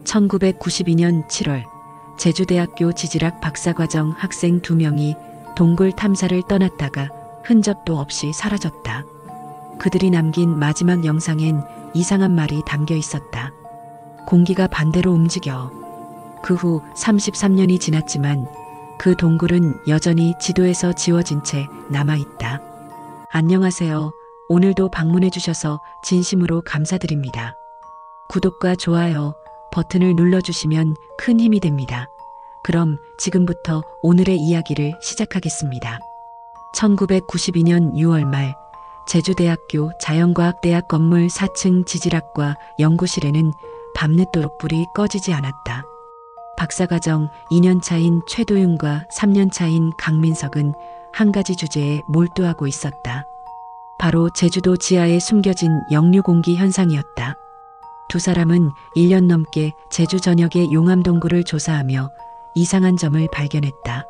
1992년 7월 제주대학교 지질학 박사과정 학생 2명이 동굴 탐사를 떠났다가 흔적도 없이 사라졌다. 그들이 남긴 마지막 영상엔 이상한 말이 담겨 있었다. 공기가 반대로 움직여. 그 후 33년이 지났지만 그 동굴은 여전히 지도에서 지워진 채 남아있다. 안녕하세요. 오늘도 방문해 주셔서 진심으로 감사드립니다. 구독과 좋아요 버튼을 눌러주시면 큰 힘이 됩니다. 그럼 지금부터 오늘의 이야기를 시작하겠습니다. 1992년 6월 말 제주대학교 자연과학대학 건물 4층 지질학과 연구실에는 밤늦도록 불이 꺼지지 않았다. 박사과정 2년차인 최도윤과 3년차인 강민석은 한 가지 주제에 몰두하고 있었다. 바로 제주도 지하에 숨겨진 역류공기 현상이었다. 두 사람은 1년 넘게 제주 전역의 용암동굴을 조사하며 이상한 점을 발견했다.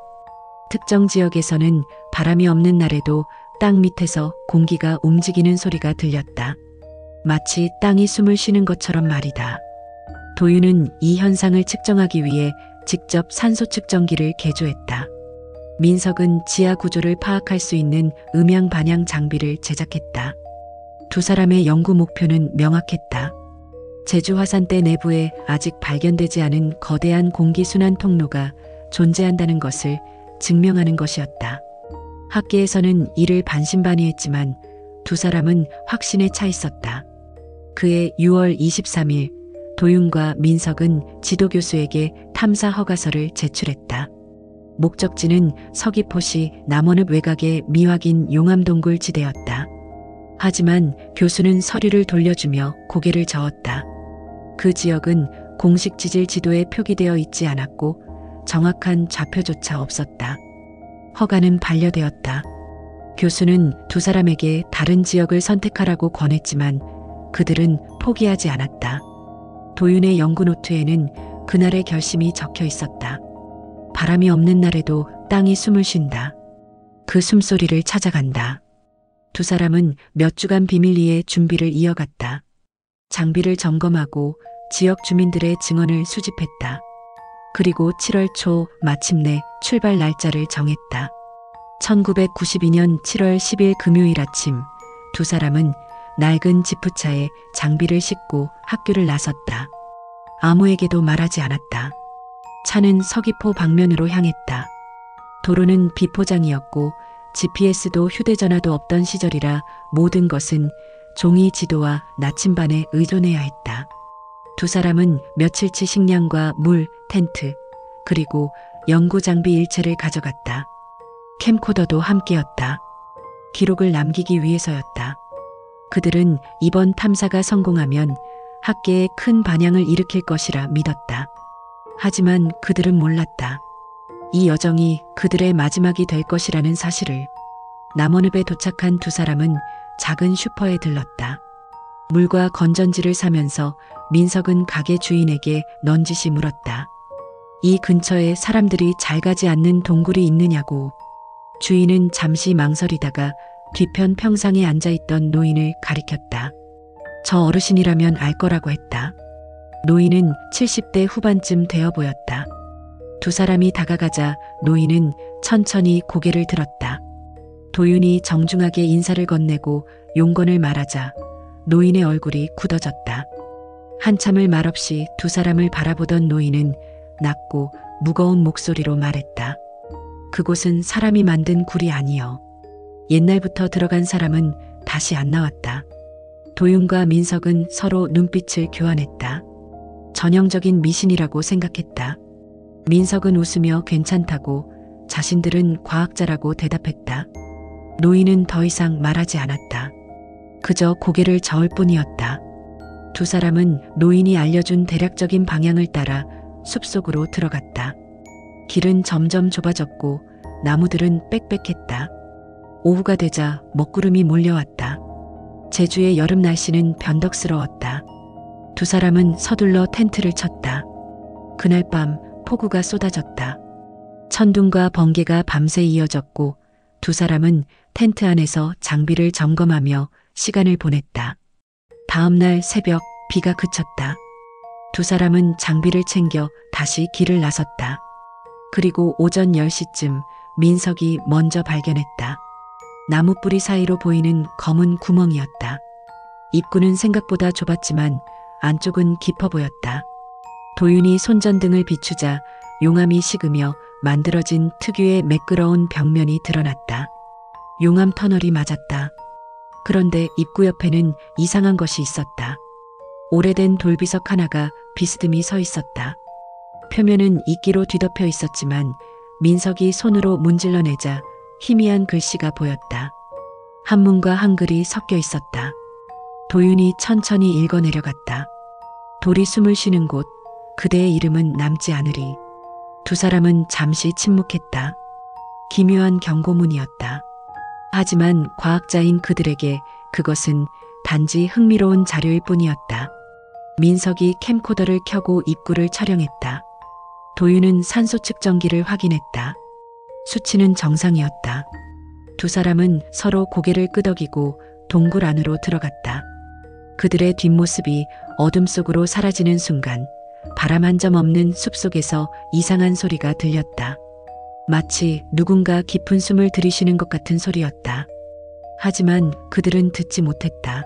특정 지역에서는 바람이 없는 날에도 땅 밑에서 공기가 움직이는 소리가 들렸다. 마치 땅이 숨을 쉬는 것처럼 말이다. 도윤은 이 현상을 측정하기 위해 직접 산소 측정기를 개조했다. 민석은 지하 구조를 파악할 수 있는 음향 반향 장비를 제작했다. 두 사람의 연구 목표는 명확했다. 제주 화산대 내부에 아직 발견되지 않은 거대한 공기 순환 통로가 존재한다는 것을 증명하는 것이었다. 학계에서는 이를 반신반의했지만 두 사람은 확신에 차 있었다. 그해 6월 23일 도윤과 민석은 지도교수에게 탐사 허가서를 제출했다. 목적지는 서귀포시 남원읍 외곽의 미확인 용암동굴 지대였다. 하지만 교수는 서류를 돌려주며 고개를 저었다. 그 지역은 공식 지질 지도에 표기되어 있지 않았고 정확한 좌표조차 없었다. 허가는 반려되었다. 교수는 두 사람에게 다른 지역을 선택하라고 권했지만 그들은 포기하지 않았다. 도윤의 연구 노트에는 그날의 결심이 적혀 있었다. 바람이 없는 날에도 땅이 숨을 쉰다. 그 숨소리를 찾아간다. 두 사람은 몇 주간 비밀리에 준비를 이어갔다. 장비를 점검하고 지역 주민들의 증언을 수집했다. 그리고 7월 초 마침내 출발 날짜를 정했다. 1992년 7월 10일 금요일 아침 두 사람은 낡은 지프차에 장비를 싣고 학교를 나섰다. 아무에게도 말하지 않았다. 차는 서귀포 방면으로 향했다. 도로는 비포장이었고 GPS도 휴대전화도 없던 시절이라 모든 것은 종이 지도와 나침반에 의존해야 했다. 두 사람은 며칠치 식량과 물, 텐트, 그리고 연구 장비 일체를 가져갔다. 캠코더도 함께였다. 기록을 남기기 위해서였다. 그들은 이번 탐사가 성공하면 학계에 큰 반향을 일으킬 것이라 믿었다. 하지만 그들은 몰랐다. 이 여정이 그들의 마지막이 될 것이라는 사실을. 남원읍에 도착한 두 사람은 작은 슈퍼에 들렀다. 물과 건전지를 사면서 민석은 가게 주인에게 넌지시 물었다. 이 근처에 사람들이 잘 가지 않는 동굴이 있느냐고. 주인은 잠시 망설이다가 뒤편 평상에 앉아있던 노인을 가리켰다. 저 어르신이라면 알 거라고 했다. 노인은 70대 후반쯤 되어 보였다. 두 사람이 다가가자 노인은 천천히 고개를 들었다. 도윤이 정중하게 인사를 건네고 용건을 말하자 노인의 얼굴이 굳어졌다. 한참을 말없이 두 사람을 바라보던 노인은 낮고 무거운 목소리로 말했다. 그곳은 사람이 만든 굴이 아니여. 옛날부터 들어간 사람은 다시 안 나왔다. 도윤과 민석은 서로 눈빛을 교환했다. 전형적인 미신이라고 생각했다. 민석은 웃으며 괜찮다고, 자신들은 과학자라고 대답했다. 노인은 더 이상 말하지 않았다. 그저 고개를 저을 뿐이었다. 두 사람은 노인이 알려준 대략적인 방향을 따라 숲속으로 들어갔다. 길은 점점 좁아졌고 나무들은 빽빽했다. 오후가 되자 먹구름이 몰려왔다. 제주의 여름 날씨는 변덕스러웠다. 두 사람은 서둘러 텐트를 쳤다. 그날 밤 폭우가 쏟아졌다. 천둥과 번개가 밤새 이어졌고 두 사람은 텐트 안에서 장비를 점검하며 시간을 보냈다. 다음 날 새벽 비가 그쳤다. 두 사람은 장비를 챙겨 다시 길을 나섰다. 그리고 오전 10시쯤 민석이 먼저 발견했다. 나무뿌리 사이로 보이는 검은 구멍이었다. 입구는 생각보다 좁았지만 안쪽은 깊어 보였다. 도윤이 손전등을 비추자 용암이 식으며 만들어진 특유의 매끄러운 벽면이 드러났다. 용암 터널이 맞았다. 그런데 입구 옆에는 이상한 것이 있었다. 오래된 돌비석 하나가 비스듬히 서 있었다. 표면은 이끼로 뒤덮여 있었지만 민석이 손으로 문질러내자 희미한 글씨가 보였다. 한문과 한글이 섞여 있었다. 도윤이 천천히 읽어내려갔다. 돌이 숨을 쉬는 곳, 그대의 이름은 남지 않으리. 두 사람은 잠시 침묵했다. 기묘한 경고문이었다. 하지만 과학자인 그들에게 그것은 단지 흥미로운 자료일 뿐이었다. 민석이 캠코더를 켜고 입구를 촬영했다. 도윤은 산소 측정기를 확인했다. 수치는 정상이었다. 두 사람은 서로 고개를 끄덕이고 동굴 안으로 들어갔다. 그들의 뒷모습이 어둠 속으로 사라지는 순간 바람 한 점 없는 숲속에서 이상한 소리가 들렸다. 마치 누군가 깊은 숨을 들이쉬는 것 같은 소리였다. 하지만 그들은 듣지 못했다.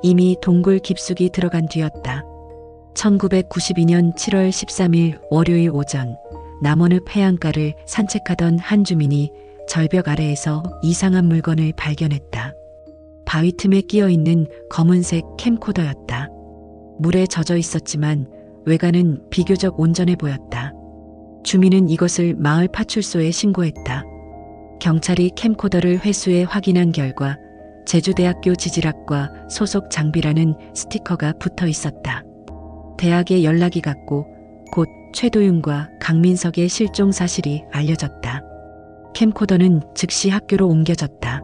이미 동굴 깊숙이 들어간 뒤였다. 1992년 7월 13일 월요일 오전 남원읍 해안가를 산책하던 한 주민이 절벽 아래에서 이상한 물건을 발견했다. 바위 틈에 끼어 있는 검은색 캠코더였다. 물에 젖어 있었지만 외관은 비교적 온전해 보였다. 주민은 이것을 마을 파출소에 신고했다. 경찰이 캠코더를 회수해 확인한 결과 제주대학교 지질학과 소속 장비라는 스티커가 붙어 있었다. 대학에 연락이 갔고 곧 최도윤과 강민석의 실종 사실이 알려졌다. 캠코더는 즉시 학교로 옮겨졌다.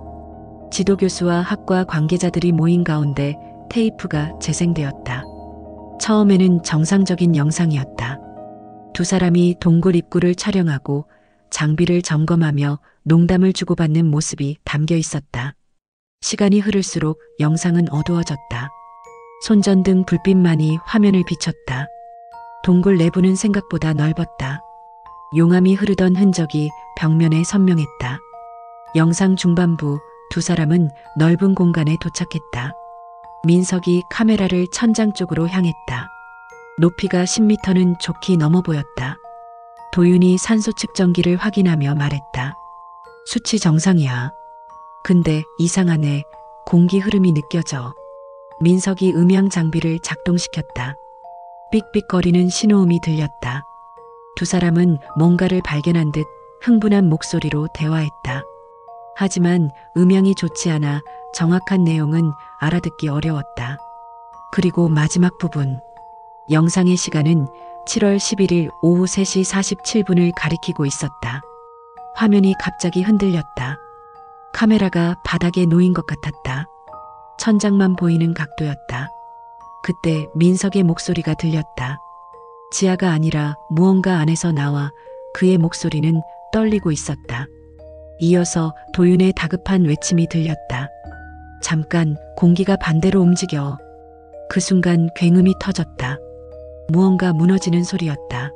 지도교수와 학과 관계자들이 모인 가운데 테이프가 재생되었다. 처음에는 정상적인 영상이었다. 두 사람이 동굴 입구를 촬영하고 장비를 점검하며 농담을 주고받는 모습이 담겨 있었다. 시간이 흐를수록 영상은 어두워졌다. 손전등 불빛만이 화면을 비췄다. 동굴 내부는 생각보다 넓었다. 용암이 흐르던 흔적이 벽면에 선명했다. 영상 중반부 두 사람은 넓은 공간에 도착했다. 민석이 카메라를 천장 쪽으로 향했다. 높이가 10m는 좋게 넘어 보였다. 도윤이 산소 측정기를 확인하며 말했다. 수치 정상이야. 근데 이상하네. 공기 흐름이 느껴져. 민석이 음향 장비를 작동시켰다. 삑삑거리는 신호음이 들렸다. 두 사람은 뭔가를 발견한 듯 흥분한 목소리로 대화했다. 하지만 음향이 좋지 않아 정확한 내용은 알아듣기 어려웠다. 그리고 마지막 부분. 영상의 시간은 7월 11일 오후 3시 47분을 가리키고 있었다. 화면이 갑자기 흔들렸다. 카메라가 바닥에 놓인 것 같았다. 천장만 보이는 각도였다. 그때 민석의 목소리가 들렸다. 지하가 아니라 무언가 안에서 나와 그의 목소리는 떨리고 있었다. 이어서 도윤의 다급한 외침이 들렸다. 잠깐, 공기가 반대로 움직여. 그 순간 굉음이 터졌다. 무언가 무너지는 소리였다.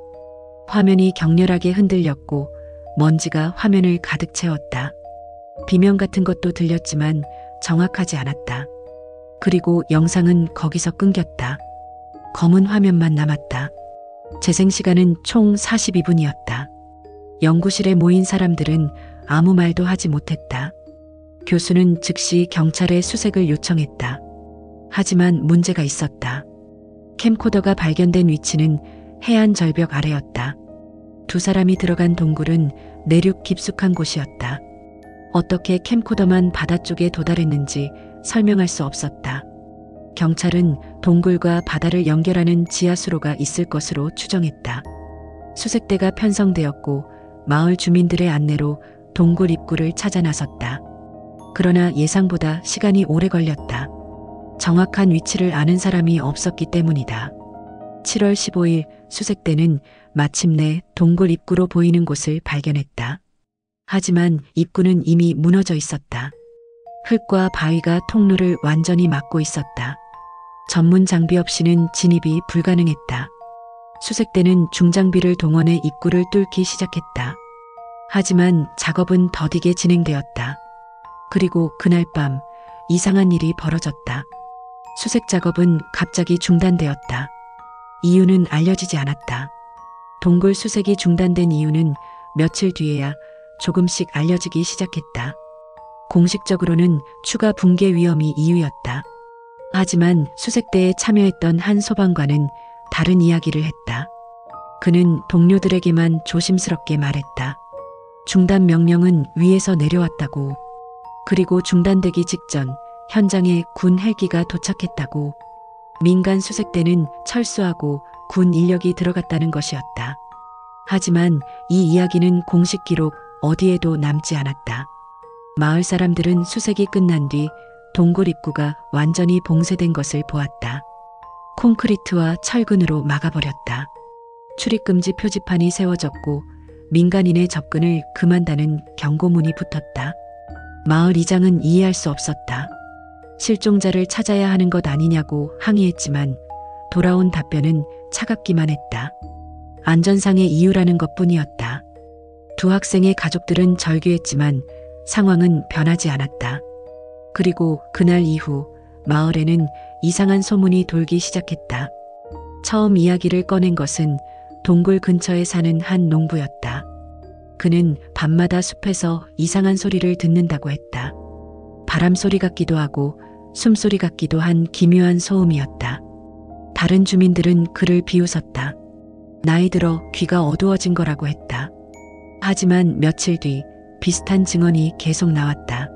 화면이 격렬하게 흔들렸고 먼지가 화면을 가득 채웠다. 비명 같은 것도 들렸지만 정확하지 않았다. 그리고 영상은 거기서 끊겼다. 검은 화면만 남았다. 재생 시간은 총 42분이었다. 연구실에 모인 사람들은 아무 말도 하지 못했다. 교수는 즉시 경찰에 수색을 요청했다. 하지만 문제가 있었다. 캠코더가 발견된 위치는 해안 절벽 아래였다. 두 사람이 들어간 동굴은 내륙 깊숙한 곳이었다. 어떻게 캠코더만 바다 쪽에 도달했는지 설명할 수 없었다. 경찰은 동굴과 바다를 연결하는 지하수로가 있을 것으로 추정했다. 수색대가 편성되었고 마을 주민들의 안내로 동굴 입구를 찾아 나섰다. 그러나 예상보다 시간이 오래 걸렸다. 정확한 위치를 아는 사람이 없었기 때문이다. 7월 15일 수색대는 마침내 동굴 입구로 보이는 곳을 발견했다. 하지만 입구는 이미 무너져 있었다. 흙과 바위가 통로를 완전히 막고 있었다. 전문 장비 없이는 진입이 불가능했다. 수색대는 중장비를 동원해 입구를 뚫기 시작했다. 하지만 작업은 더디게 진행되었다. 그리고 그날 밤 이상한 일이 벌어졌다. 수색 작업은 갑자기 중단되었다. 이유는 알려지지 않았다. 동굴 수색이 중단된 이유는 며칠 뒤에야 조금씩 알려지기 시작했다. 공식적으로는 추가 붕괴 위험이 이유였다. 하지만 수색대에 참여했던 한 소방관은 다른 이야기를 했다. 그는 동료들에게만 조심스럽게 말했다. 중단 명령은 위에서 내려왔다고. 그리고 중단되기 직전 현장에 군 헬기가 도착했다고. 민간 수색대는 철수하고 군 인력이 들어갔다는 것이었다. 하지만 이 이야기는 공식 기록 어디에도 남지 않았다. 마을 사람들은 수색이 끝난 뒤 동굴 입구가 완전히 봉쇄된 것을 보았다. 콘크리트와 철근으로 막아버렸다. 출입금지 표지판이 세워졌고 민간인의 접근을 금한다는 경고문이 붙었다. 마을 이장은 이해할 수 없었다. 실종자를 찾아야 하는 것 아니냐고 항의했지만 돌아온 답변은 차갑기만 했다. 안전상의 이유라는 것뿐이었다. 두 학생의 가족들은 절규했지만 상황은 변하지 않았다. 그리고 그날 이후 마을에는 이상한 소문이 돌기 시작했다. 처음 이야기를 꺼낸 것은 동굴 근처에 사는 한 농부였다. 그는 밤마다 숲에서 이상한 소리를 듣는다고 했다. 바람 소리 같기도 하고 숨소리 같기도 한 기묘한 소음이었다. 다른 주민들은 그를 비웃었다. 나이 들어 귀가 어두워진 거라고 했다. 하지만 며칠 뒤 비슷한 증언이 계속 나왔다.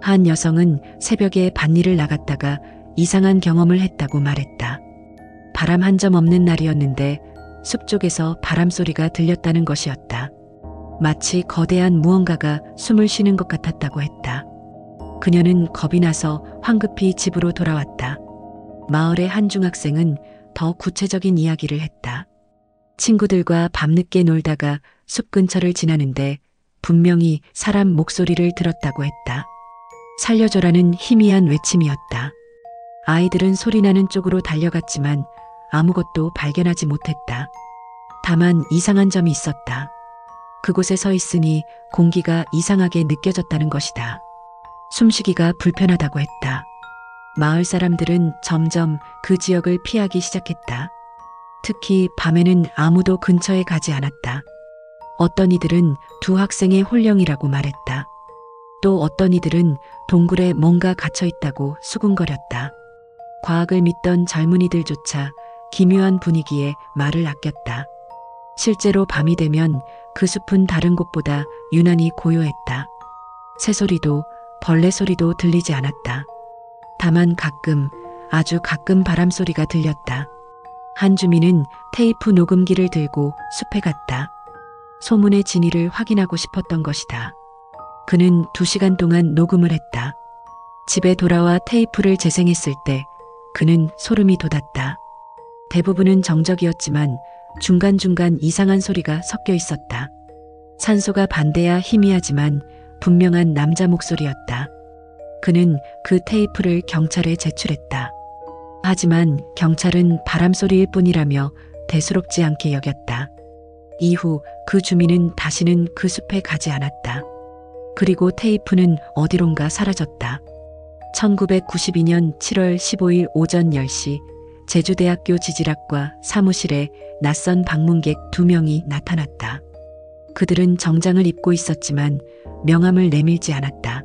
한 여성은 새벽에 밭일을 나갔다가 이상한 경험을 했다고 말했다. 바람 한 점 없는 날이었는데 숲 쪽에서 바람 소리가 들렸다는 것이었다. 마치 거대한 무언가가 숨을 쉬는 것 같았다고 했다. 그녀는 겁이 나서 황급히 집으로 돌아왔다. 마을의 한 중학생은 더 구체적인 이야기를 했다. 친구들과 밤늦게 놀다가 숲 근처를 지나는데 분명히 사람 목소리를 들었다고 했다. 살려줘라는 희미한 외침이었다. 아이들은 소리나는 쪽으로 달려갔지만 아무것도 발견하지 못했다. 다만 이상한 점이 있었다. 그곳에 서 있으니 공기가 이상하게 느껴졌다는 것이다. 숨쉬기가 불편하다고 했다. 마을 사람들은 점점 그 지역을 피하기 시작했다. 특히 밤에는 아무도 근처에 가지 않았다. 어떤 이들은 두 학생의 혼령이라고 말했다. 또 어떤 이들은 동굴에 뭔가 갇혀 있다고 수군거렸다. 과학을 믿던 젊은이들조차 기묘한 분위기에 말을 아꼈다. 실제로 밤이 되면 그 숲은 다른 곳보다 유난히 고요했다. 새소리도 벌레 소리도 들리지 않았다. 다만 가끔, 아주 가끔 바람 소리가 들렸다. 한 주민은 테이프 녹음기를 들고 숲에 갔다. 소문의 진위를 확인하고 싶었던 것이다. 그는 2시간 동안 녹음을 했다. 집에 돌아와 테이프를 재생했을 때 그는 소름이 돋았다. 대부분은 정적이었지만 중간중간 이상한 소리가 섞여 있었다. 산소가 반대야 희미하지만 분명한 남자 목소리였다. 그는 그 테이프를 경찰에 제출했다. 하지만 경찰은 바람소리일 뿐이라며 대수롭지 않게 여겼다. 이후 그 주민은 다시는 그 숲에 가지 않았다. 그리고 테이프는 어디론가 사라졌다. 1992년 7월 15일 오전 10시 제주대학교 지질학과 사무실에 낯선 방문객 2명이 나타났다. 그들은 정장을 입고 있었지만 명함을 내밀지 않았다.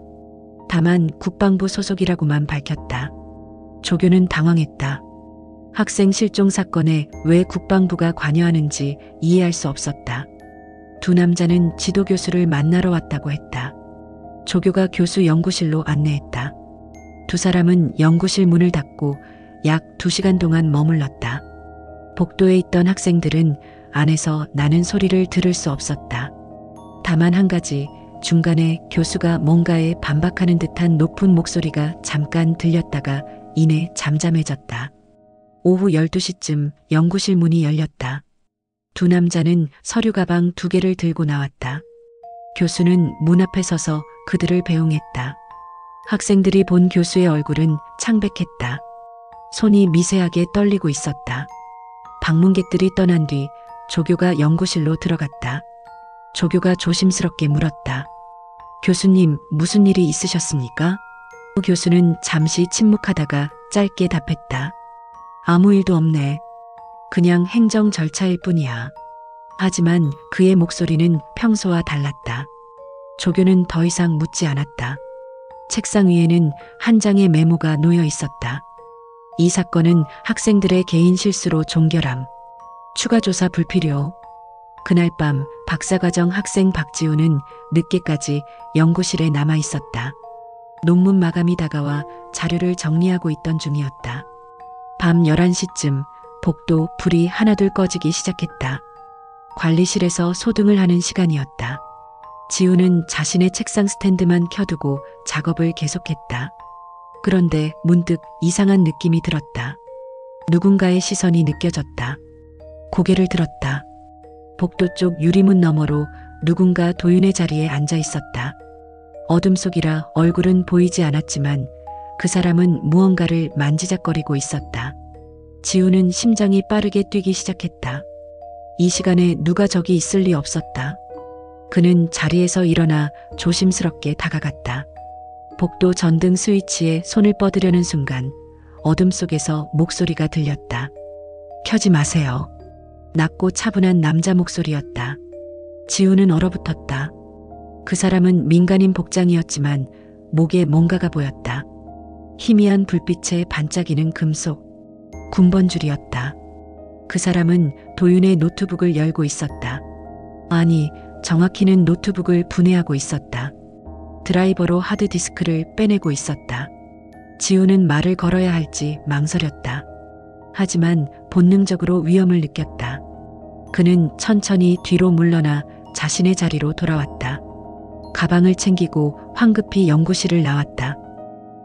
다만 국방부 소속이라고만 밝혔다. 조교는 당황했다. 학생 실종 사건에 왜 국방부가 관여하는지 이해할 수 없었다. 두 남자는 지도교수를 만나러 왔다고 했다. 조교가 교수 연구실로 안내했다. 두 사람은 연구실 문을 닫고 약 2시간 동안 머물렀다. 복도에 있던 학생들은 안에서 나는 소리를 들을 수 없었다. 다만 한 가지, 중간에 교수가 뭔가에 반박하는 듯한 높은 목소리가 잠깐 들렸다가 이내 잠잠해졌다. 오후 12시쯤 연구실 문이 열렸다. 두 남자는 서류 가방 2개를 들고 나왔다. 교수는 문 앞에 서서 그들을 배웅했다. 학생들이 본 교수의 얼굴은 창백했다. 손이 미세하게 떨리고 있었다. 방문객들이 떠난 뒤 조교가 연구실로 들어갔다. 조교가 조심스럽게 물었다. 교수님, 무슨 일이 있으셨습니까? 교수는 잠시 침묵하다가 짧게 답했다. 아무 일도 없네. 그냥 행정 절차일 뿐이야. 하지만 그의 목소리는 평소와 달랐다. 조교는 더 이상 묻지 않았다. 책상 위에는 한 장의 메모가 놓여 있었다. 이 사건은 학생들의 개인 실수로 종결함. 추가 조사 불필요. 그날 밤 박사과정 학생 박지우는 늦게까지 연구실에 남아 있었다. 논문 마감이 다가와 자료를 정리하고 있던 중이었다. 밤 11시쯤 복도 불이 하나둘 꺼지기 시작했다. 관리실에서 소등을 하는 시간이었다. 지우는 자신의 책상 스탠드만 켜두고 작업을 계속했다. 그런데 문득 이상한 느낌이 들었다. 누군가의 시선이 느껴졌다. 고개를 들었다. 복도 쪽 유리문 너머로 누군가 도윤의 자리에 앉아 있었다. 어둠 속이라 얼굴은 보이지 않았지만 그 사람은 무언가를 만지작거리고 있었다. 지우는 심장이 빠르게 뛰기 시작했다. 이 시간에 누가 저기 있을 리 없었다. 그는 자리에서 일어나 조심스럽게 다가갔다. 복도 전등 스위치에 손을 뻗으려는 순간 어둠 속에서 목소리가 들렸다. 켜지 마세요. 낮고 차분한 남자 목소리였다. 지우는 얼어붙었다. 그 사람은 민간인 복장이었지만 목에 뭔가가 보였다. 희미한 불빛에 반짝이는 금속. 군번줄이었다. 그 사람은 도윤의 노트북을 열고 있었다. 아니, 정확히는 노트북을 분해하고 있었다. 드라이버로 하드디스크를 빼내고 있었다. 지우는 말을 걸어야 할지 망설였다. 하지만 본능적으로 위험을 느꼈다. 그는 천천히 뒤로 물러나 자신의 자리로 돌아왔다. 가방을 챙기고 황급히 연구실을 나왔다.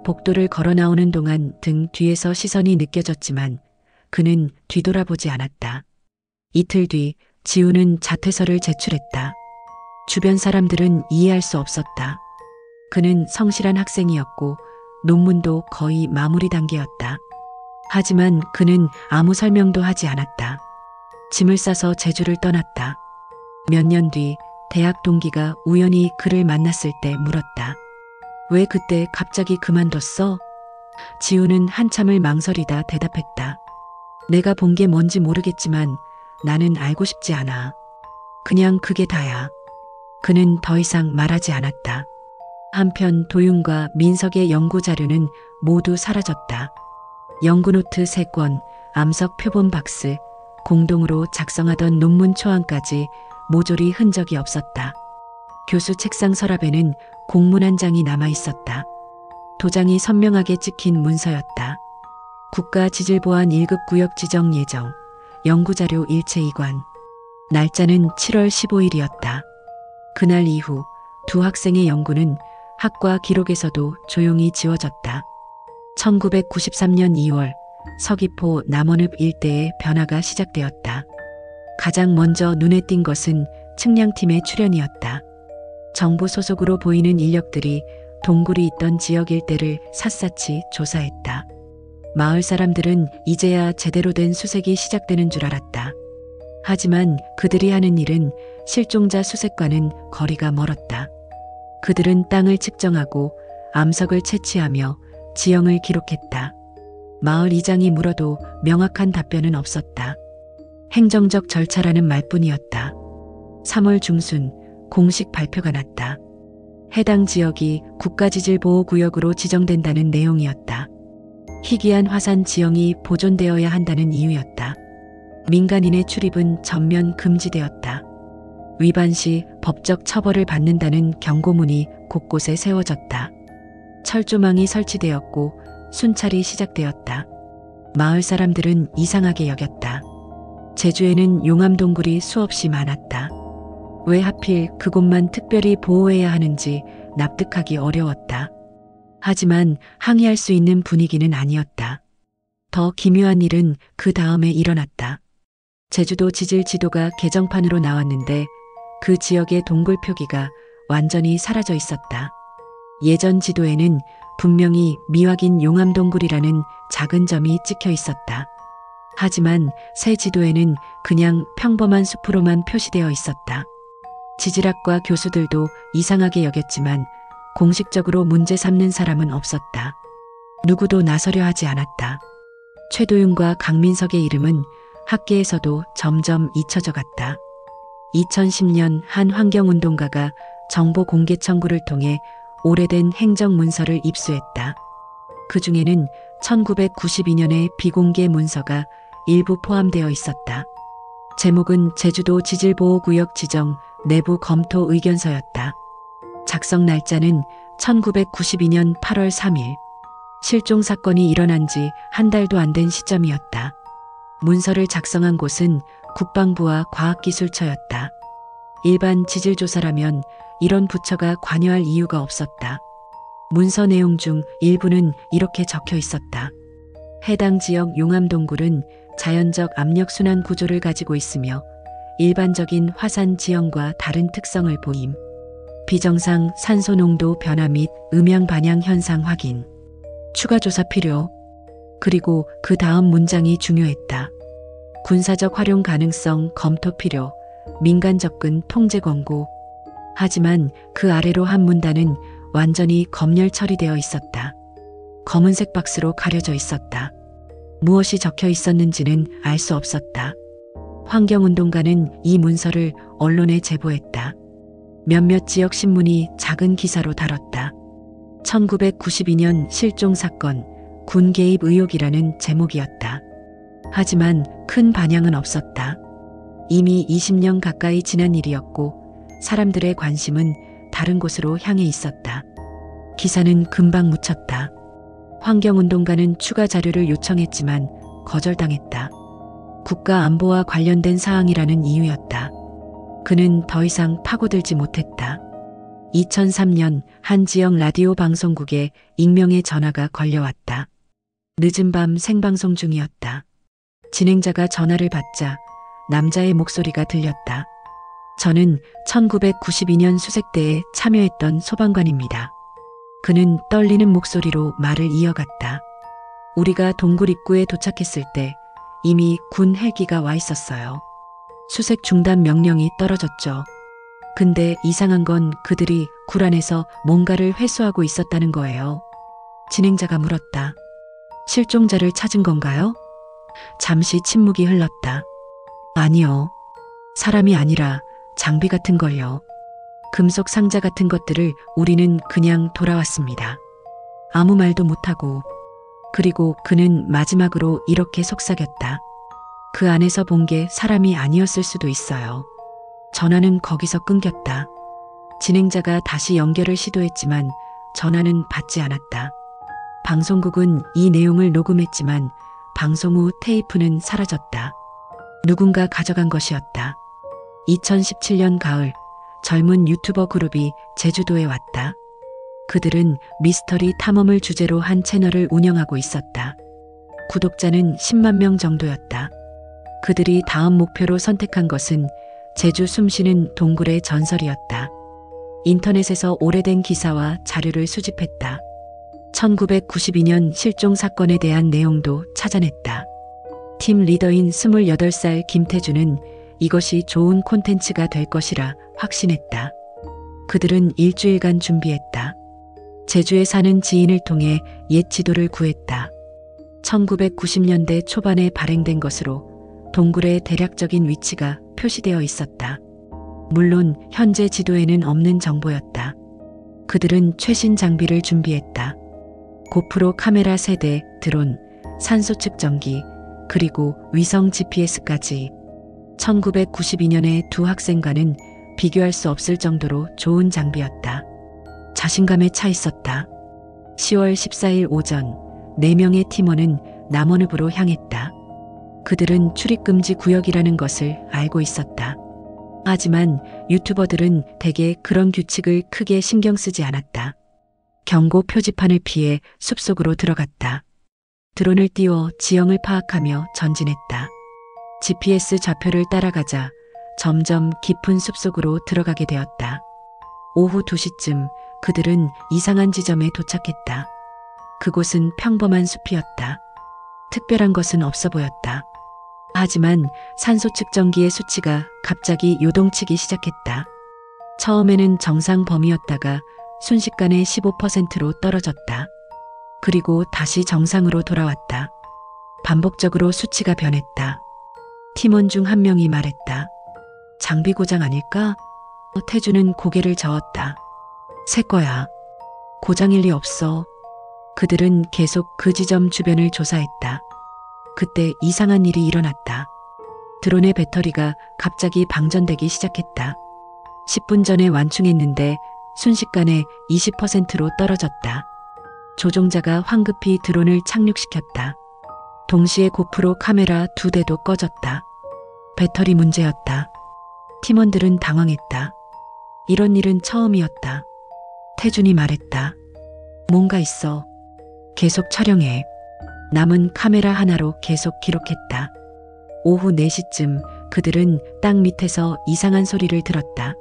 복도를 걸어 나오는 동안 등 뒤에서 시선이 느껴졌지만 그는 뒤돌아보지 않았다. 이틀 뒤 지우는 자퇴서를 제출했다. 주변 사람들은 이해할 수 없었다. 그는 성실한 학생이었고 논문도 거의 마무리 단계였다. 하지만 그는 아무 설명도 하지 않았다. 짐을 싸서 제주를 떠났다. 몇 년 뒤 대학 동기가 우연히 그를 만났을 때 물었다. 왜 그때 갑자기 그만뒀어? 지우는 한참을 망설이다 대답했다. 내가 본 게 뭔지 모르겠지만 나는 알고 싶지 않아. 그냥 그게 다야. 그는 더 이상 말하지 않았다. 한편 도윤과 민석의 연구 자료는 모두 사라졌다. 연구노트 3권, 암석 표본 박스, 공동으로 작성하던 논문 초안까지 모조리 흔적이 없었다. 교수 책상 서랍에는 공문 한 장이 남아 있었다. 도장이 선명하게 찍힌 문서였다. 국가지질보안 1급 구역 지정 예정, 연구자료 일체 이관. 날짜는 7월 15일이었다. 그날 이후 두 학생의 연구는 학과 기록에서도 조용히 지워졌다. 1993년 2월 서귀포 남원읍 일대의 변화가 시작되었다. 가장 먼저 눈에 띈 것은 측량팀의 출현이었다. 정부 소속으로 보이는 인력들이 동굴이 있던 지역 일대를 샅샅이 조사했다. 마을 사람들은 이제야 제대로 된 수색이 시작되는 줄 알았다. 하지만 그들이 하는 일은 실종자 수색과는 거리가 멀었다. 그들은 땅을 측정하고 암석을 채취하며 지형을 기록했다. 마을 이장이 물어도 명확한 답변은 없었다. 행정적 절차라는 말뿐이었다. 3월 중순 공식 발표가 났다. 해당 지역이 국가지질보호구역으로 지정된다는 내용이었다. 희귀한 화산 지형이 보존되어야 한다는 이유였다. 민간인의 출입은 전면 금지되었다. 위반 시 법적 처벌을 받는다는 경고문이 곳곳에 세워졌다. 철조망이 설치되었고 순찰이 시작되었다. 마을 사람들은 이상하게 여겼다. 제주에는 용암동굴이 수없이 많았다. 왜 하필 그곳만 특별히 보호해야 하는지 납득하기 어려웠다. 하지만 항의할 수 있는 분위기는 아니었다. 더 기묘한 일은 그 다음에 일어났다. 제주도 지질 지도가 개정판으로 나왔는데 그 지역의 동굴 표기가 완전히 사라져 있었다. 예전 지도에는 분명히 미확인 용암동굴이라는 작은 점이 찍혀 있었다. 하지만 새 지도에는 그냥 평범한 숲으로만 표시되어 있었다. 지질학과 교수들도 이상하게 여겼지만 공식적으로 문제 삼는 사람은 없었다. 누구도 나서려 하지 않았다. 최도윤과 강민석의 이름은 학계에서도 점점 잊혀져 갔다. 2010년 한 환경운동가가 정보 공개 청구를 통해 오래된 행정문서를 입수했다. 그 중에는 1992년의 비공개 문서가 일부 포함되어 있었다. 제목은 제주도 지질보호구역 지정 내부 검토 의견서였다. 작성 날짜는 1992년 8월 3일. 실종 사건이 일어난 지 한 달도 안 된 시점이었다. 문서를 작성한 곳은 국방부와 과학기술처였다. 일반 지질조사라면 이런 부처가 관여할 이유가 없었다. 문서 내용 중 일부는 이렇게 적혀 있었다. 해당 지역 용암동굴은 자연적 압력순환 구조를 가지고 있으며 일반적인 화산 지형과 다른 특성을 보임. 비정상 산소 농도 변화 및 음양 반향 현상 확인. 추가 조사 필요. 그리고 그 다음 문장이 중요했다. 군사적 활용 가능성 검토 필요. 민간 접근 통제 권고. 하지만 그 아래로 한 문단은 완전히 검열 처리되어 있었다. 검은색 박스로 가려져 있었다. 무엇이 적혀 있었는지는 알 수 없었다. 환경운동가는 이 문서를 언론에 제보했다. 몇몇 지역 신문이 작은 기사로 다뤘다. 1992년 실종 사건, 군 개입 의혹이라는 제목이었다. 하지만 큰 반향은 없었다. 이미 20년 가까이 지난 일이었고 사람들의 관심은 다른 곳으로 향해 있었다. 기사는 금방 묻혔다. 환경운동가는 추가 자료를 요청했지만 거절당했다. 국가안보와 관련된 사항이라는 이유였다. 그는 더 이상 파고들지 못했다. 2003년 한 지역 라디오 방송국에 익명의 전화가 걸려왔다. 늦은 밤 생방송 중이었다. 진행자가 전화를 받자 남자의 목소리가 들렸다. 저는 1992년 수색대에 참여했던 소방관입니다. 그는 떨리는 목소리로 말을 이어갔다. 우리가 동굴 입구에 도착했을 때 이미 군 헬기가 와 있었어요. 수색 중단 명령이 떨어졌죠. 근데 이상한 건 그들이 굴 안에서 뭔가를 회수하고 있었다는 거예요. 진행자가 물었다. 실종자를 찾은 건가요? 잠시 침묵이 흘렀다. 아니요. 사람이 아니라 장비 같은 걸요. 금속 상자 같은 것들을 우리는 그냥 돌아왔습니다. 아무 말도 못하고. 그리고 그는 마지막으로 이렇게 속삭였다. 그 안에서 본 게 사람이 아니었을 수도 있어요. 전화는 거기서 끊겼다. 진행자가 다시 연결을 시도했지만 전화는 받지 않았다. 방송국은 이 내용을 녹음했지만 방송 후 테이프는 사라졌다. 누군가 가져간 것이었다. 2017년 가을 젊은 유튜버 그룹이 제주도에 왔다. 그들은 미스터리 탐험을 주제로 한 채널을 운영하고 있었다. 구독자는 10만 명 정도였다. 그들이 다음 목표로 선택한 것은 제주 숨쉬는 동굴의 전설이었다. 인터넷에서 오래된 기사와 자료를 수집했다. 1992년 실종 사건에 대한 내용도 찾아냈다. 팀 리더인 28살 김태주는 이것이 좋은 콘텐츠가 될 것이라 확신했다. 그들은 일주일간 준비했다. 제주에 사는 지인을 통해 옛 지도를 구했다. 1990년대 초반에 발행된 것으로 동굴의 대략적인 위치가 표시되어 있었다. 물론 현재 지도에는 없는 정보였다. 그들은 최신 장비를 준비했다. 고프로 카메라 세대, 드론, 산소 측정기, 그리고 위성 GPS까지. 1992년에 두 학생과는 비교할 수 없을 정도로 좋은 장비였다. 자신감에 차 있었다. 10월 14일 오전 4명의 팀원은 남원읍으로 향했다. 그들은 출입금지 구역이라는 것을 알고 있었다. 하지만 유튜버들은 대개 그런 규칙을 크게 신경 쓰지 않았다. 경고 표지판을 피해 숲속으로 들어갔다. 드론을 띄워 지형을 파악하며 전진했다. GPS 좌표를 따라가자 점점 깊은 숲속으로 들어가게 되었다. 오후 2시쯤 그들은 이상한 지점에 도착했다. 그곳은 평범한 숲이었다. 특별한 것은 없어 보였다. 하지만 산소 측정기의 수치가 갑자기 요동치기 시작했다. 처음에는 정상 범위였다가 순식간에 15%로 떨어졌다. 그리고 다시 정상으로 돌아왔다. 반복적으로 수치가 변했다. 팀원 중 한 명이 말했다. 장비 고장 아닐까? 태주는 고개를 저었다. 새 거야. 고장일 리 없어. 그들은 계속 그 지점 주변을 조사했다. 그때 이상한 일이 일어났다. 드론의 배터리가 갑자기 방전되기 시작했다. 10분 전에 완충했는데 순식간에 20%로 떨어졌다. 조종자가 황급히 드론을 착륙시켰다. 동시에 고프로 카메라 2대도 꺼졌다. 배터리 문제였다. 팀원들은 당황했다. 이런 일은 처음이었다. 태준이 말했다. 뭔가 있어. 계속 촬영해. 남은 카메라 하나로 계속 기록했다. 오후 4시쯤 그들은 땅 밑에서 이상한 소리를 들었다.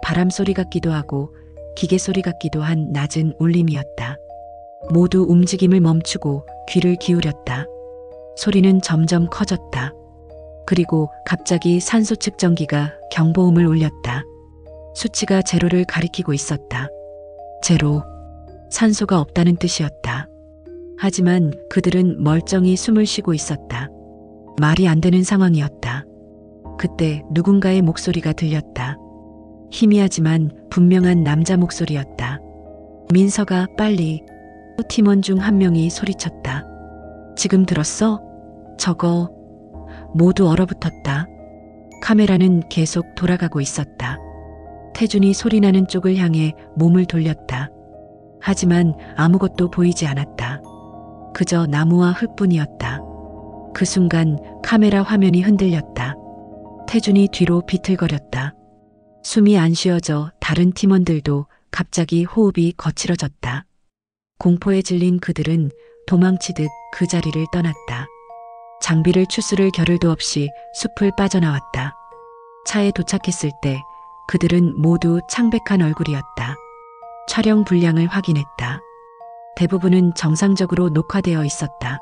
바람 소리 같기도 하고 기계 소리 같기도 한 낮은 울림이었다. 모두 움직임을 멈추고 귀를 기울였다. 소리는 점점 커졌다. 그리고 갑자기 산소 측정기가 경보음을 울렸다. 수치가 제로를 가리키고 있었다. 제로. 산소가 없다는 뜻이었다. 하지만 그들은 멀쩡히 숨을 쉬고 있었다. 말이 안 되는 상황이었다. 그때 누군가의 목소리가 들렸다. 희미하지만 분명한 남자 목소리였다. 민서가 빨리. 팀원 중 한 명이 소리쳤다. 지금 들었어? 저거. 모두 얼어붙었다. 카메라는 계속 돌아가고 있었다. 태준이 소리나는 쪽을 향해 몸을 돌렸다. 하지만 아무것도 보이지 않았다. 그저 나무와 흙뿐이었다. 그 순간 카메라 화면이 흔들렸다. 태준이 뒤로 비틀거렸다. 숨이 안 쉬어져 다른 팀원들도 갑자기 호흡이 거칠어졌다. 공포에 질린 그들은 도망치듯 그 자리를 떠났다. 장비를 추스를 겨를도 없이 숲을 빠져나왔다. 차에 도착했을 때 그들은 모두 창백한 얼굴이었다. 촬영 분량을 확인했다. 대부분은 정상적으로 녹화되어 있었다.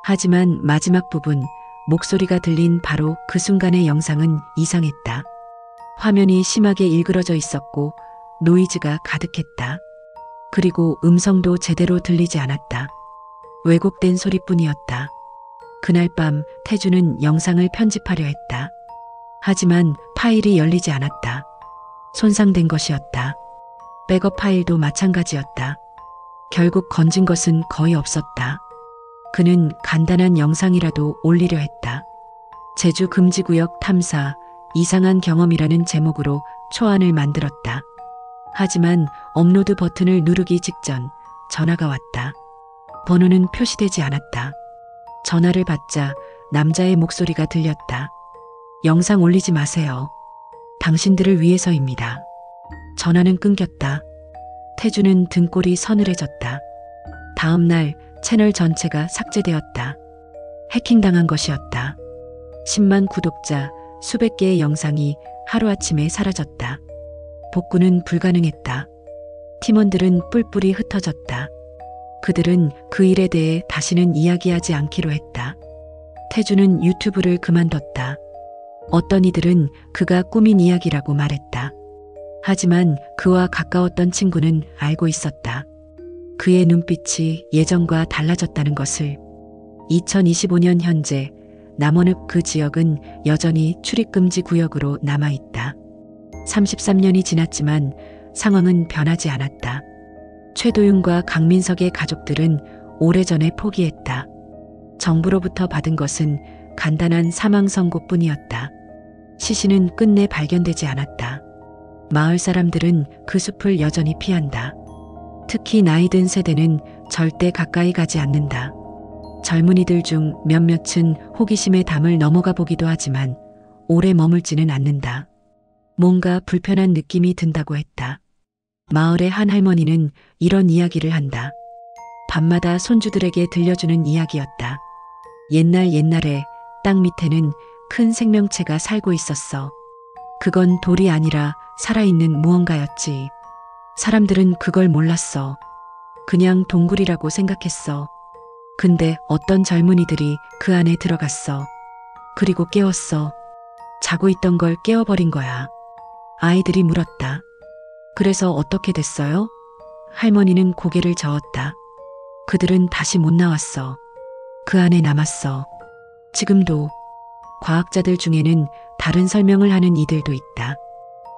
하지만 마지막 부분, 목소리가 들린 바로 그 순간의 영상은 이상했다. 화면이 심하게 일그러져 있었고 노이즈가 가득했다. 그리고 음성도 제대로 들리지 않았다. 왜곡된 소리뿐이었다. 그날 밤 태주는 영상을 편집하려 했다. 하지만 파일이 열리지 않았다. 손상된 것이었다. 백업 파일도 마찬가지였다. 결국 건진 것은 거의 없었다. 그는 간단한 영상이라도 올리려 했다. 제주 금지구역 탐사, 이상한 경험이라는 제목으로 초안을 만들었다. 하지만 업로드 버튼을 누르기 직전 전화가 왔다. 번호는 표시되지 않았다. 전화를 받자 남자의 목소리가 들렸다. 영상 올리지 마세요. 당신들을 위해서입니다. 전화는 끊겼다. 태주는 등골이 서늘해졌다. 다음 날 채널 전체가 삭제되었다. 해킹당한 것이었다. 10만 구독자, 수백 개의 영상이 하루아침에 사라졌다. 복구는 불가능했다. 팀원들은 뿔뿔이 흩어졌다. 그들은 그 일에 대해 다시는 이야기하지 않기로 했다. 태주는 유튜브를 그만뒀다. 어떤 이들은 그가 꾸민 이야기라고 말했다. 하지만 그와 가까웠던 친구는 알고 있었다. 그의 눈빛이 예전과 달라졌다는 것을. 2025년 현재 남원읍 그 지역은 여전히 출입금지 구역으로 남아있다. 33년이 지났지만 상황은 변하지 않았다. 최도윤과 강민석의 가족들은 오래전에 포기했다. 정부로부터 받은 것은 간단한 사망 선고뿐이었다. 시신은 끝내 발견되지 않았다. 마을 사람들은 그 숲을 여전히 피한다. 특히 나이 든 세대는 절대 가까이 가지 않는다. 젊은이들 중 몇몇은 호기심의 담을 넘어가 보기도 하지만 오래 머물지는 않는다. 뭔가 불편한 느낌이 든다고 했다. 마을의 한 할머니는 이런 이야기를 한다. 밤마다 손주들에게 들려주는 이야기였다. 옛날에 땅 밑에는 큰 생명체가 살고 있었어. 그건 돌이 아니라 살아있는 무언가였지. 사람들은 그걸 몰랐어. 그냥 동굴이라고 생각했어. 근데 어떤 젊은이들이 그 안에 들어갔어. 그리고 깨웠어. 자고 있던 걸 깨워버린 거야. 아이들이 물었다. 그래서 어떻게 됐어요? 할머니는 고개를 저었다. 그들은 다시 못 나왔어. 그 안에 남았어. 지금도. 과학자들 중에는 다른 설명을 하는 이들도 있다.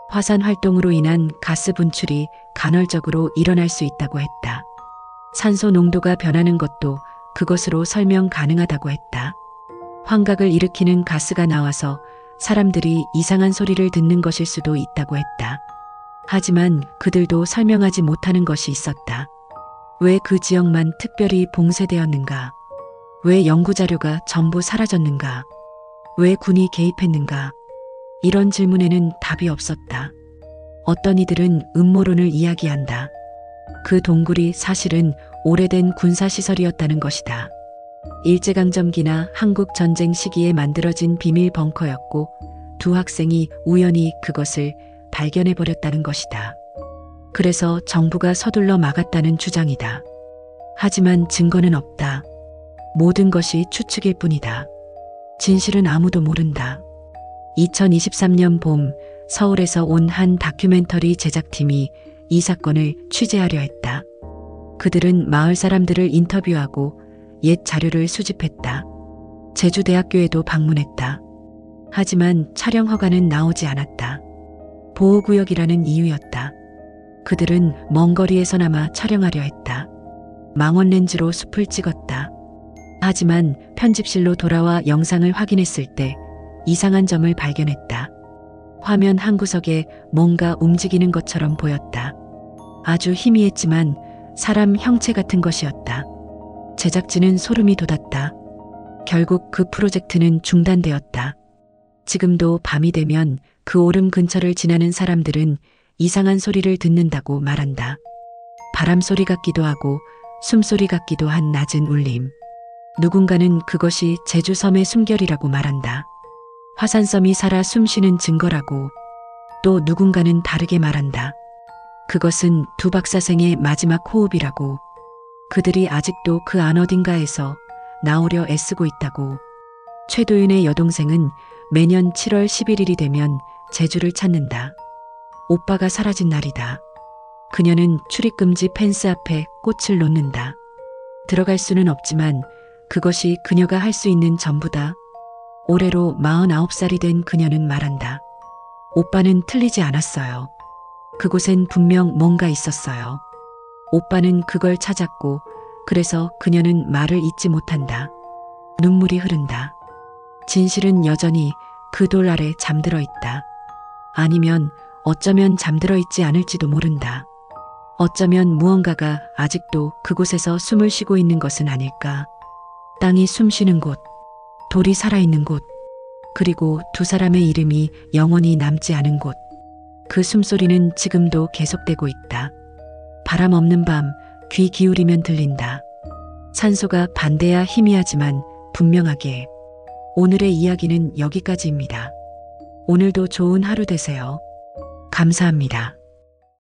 화산 활동으로 인한 가스 분출이 간헐적으로 일어날 수 있다고 했다. 산소 농도가 변하는 것도 그것으로 설명 가능하다고 했다. 환각을 일으키는 가스가 나와서 사람들이 이상한 소리를 듣는 것일 수도 있다고 했다. 하지만 그들도 설명하지 못하는 것이 있었다. 왜 그 지역만 특별히 봉쇄되었는가? 왜 연구자료가 전부 사라졌는가? 왜 군이 개입했는가? 이런 질문에는 답이 없었다. 어떤 이들은 음모론을 이야기한다. 그 동굴이 사실은 오래된 군사시설이었다는 것이다. 일제강점기나 한국전쟁 시기에 만들어진 비밀 벙커였고 두 학생이 우연히 그것을 발견해버렸다는 것이다. 그래서 정부가 서둘러 막았다는 주장이다. 하지만 증거는 없다. 모든 것이 추측일 뿐이다. 진실은 아무도 모른다. 2023년 봄 서울에서 온 한 다큐멘터리 제작팀이 이 사건을 취재하려 했다. 그들은 마을 사람들을 인터뷰하고 옛 자료를 수집했다. 제주대학교에도 방문했다. 하지만 촬영 허가는 나오지 않았다. 보호구역이라는 이유였다. 그들은 먼 거리에서나마 촬영하려 했다. 망원 렌즈로 숲을 찍었다. 하지만 편집실로 돌아와 영상을 확인했을 때 이상한 점을 발견했다. 화면 한 구석에 뭔가 움직이는 것처럼 보였다. 아주 희미했지만 사람 형체 같은 것이었다. 제작진은 소름이 돋았다. 결국 그 프로젝트는 중단되었다. 지금도 밤이 되면 그 오름 근처를 지나는 사람들은 이상한 소리를 듣는다고 말한다. 바람 소리 같기도 하고 숨소리 같기도 한 낮은 울림. 누군가는 그것이 제주섬의 숨결이라고 말한다. 화산섬이 살아 숨쉬는 증거라고. 또 누군가는 다르게 말한다. 그것은 두 박사생의 마지막 호흡이라고. 그들이 아직도 그 안 어딘가에서 나오려 애쓰고 있다고. 최도윤의 여동생은 매년 7월 11일이 되면 제주를 찾는다. 오빠가 사라진 날이다. 그녀는 출입금지 펜스 앞에 꽃을 놓는다. 들어갈 수는 없지만 그것이 그녀가 할 수 있는 전부다. 올해로 49살이 된 그녀는 말한다. 오빠는 틀리지 않았어요. 그곳엔 분명 뭔가 있었어요. 오빠는 그걸 찾았고 그래서 그녀는 말을 잇지 못한다. 눈물이 흐른다. 진실은 여전히 그 돌 아래 잠들어 있다. 아니면 어쩌면 잠들어 있지 않을지도 모른다. 어쩌면 무언가가 아직도 그곳에서 숨을 쉬고 있는 것은 아닐까. 땅이 숨쉬는 곳, 돌이 살아있는 곳, 그리고 두 사람의 이름이 영원히 남지 않은 곳. 그 숨소리는 지금도 계속되고 있다. 바람 없는 밤 귀 기울이면 들린다. 산소가 반대야 희미하지만 분명하게. 오늘의 이야기는 여기까지입니다. 오늘도 좋은 하루 되세요. 감사합니다.